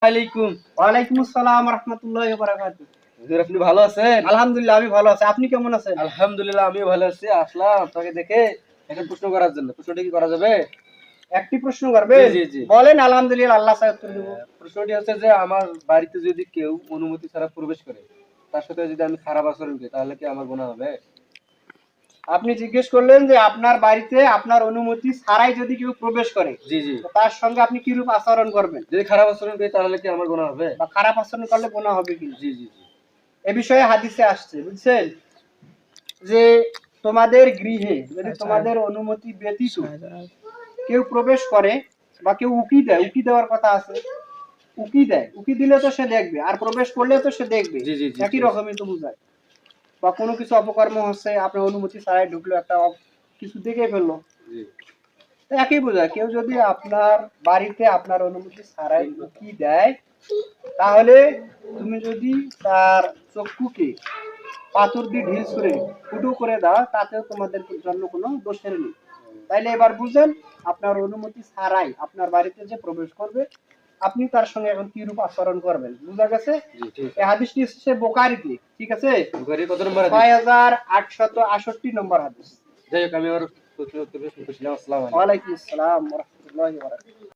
আলাইকুম। ওয়ালাইকুম আসসালাম রাহমাতুল্লাহি ওয়া বারাকাতুহু। হুজুর আপনি ভালো আছেন? আলহামদুলিল্লাহ আমি ভালো আছি। আপনি কেমন আছেন? আলহামদুলিল্লাহ আমিও ভালো আছি। আসলাম আপনাকে দেখে একটা প্রশ্ন করার জন্য। প্রশ্নটি কি করা যাবে? একটি প্রশ্ন করবেন? জি। বলেন আলহামদুলিল্লাহ আল্লাহ ছাড়া উত্তর দেব। প্রশ্নটি হচ্ছে যে আমার বাড়িতে যদি কেউ অনুমতি ছাড়া প্রবেশ করে, তার সাথে যদি আমি খারাপ আচরণ করি তাহলে কি আমার গুনাহ হবে? আপনি জিজ্ঞেস করলেন যে আপনার বাড়িতে আপনার অনুমতি ছাড়াই যদি কেউ প্রবেশ করে, জি। তো তার সঙ্গে আপনি কিরূপ আচরণ করবেন? যদি খারাপ আচরণ করি তাহলে কি আমার গুনাহ হবে? বা খারাপ আচরণ করলে গুনাহ হবে কিনা? জি। এ বিষয়ে হাদিসে আসছে, বুঝছেন? যে তোমাদের গৃহে যদি তোমাদের অনুমতি ব্যতীত কেউ প্রবেশ করে বা কেউ উকি দেয়, উকি দেওয়ার কথা আছে, উকি দেয়, উকি দিলে তো সে দেখবে, আর প্রবেশ করলে তো সে দেখবে, জি। একই রকমই তো বোঝায়। বা কোনো কিছু অপকর্ম হচ্ছে, আপনার অনুমতি ছাড়াই ঢুকলো, একটা কিছু দেখে ফেললো, জি। তো একই বোঝায়। কেউ যদি আপনার বাড়িতে আপনার অনুমতি ছাড়াই উকি দেয়, তাহলে তুমি যদি তার চক্ষুকে পাথর দিয়ে ঢিল ছুঁড়ে ফুটো করে দাও, তাতেও তোমাদের জন্য কোনো দোষের নেই। তাইলে এবার বুঝেন, আপনার অনুমতি ছাড়াই আপনার বাড়িতে যে প্রবেশ করবে, আপনি তার সঙ্গে এখন কিরূপ আচরণ করবেন, বুঝা গেছে? জি, ঠিক। এই হাদিসটি হচ্ছে বুখারীতে, ঠিক আছে? বুখারীর কত নম্বর হাদিস? ৬৮৬৮ নম্বর হাদিস। যাই হোক আমি আমার প্রশ্নের উত্তর পেয়ে খুশি হলাম। আসসালামু আলাইকুম। ওয়ালাইকুম আসসালাম ওয়া রাহমাতুল্লাহি ওয়া বারাকাতুহু।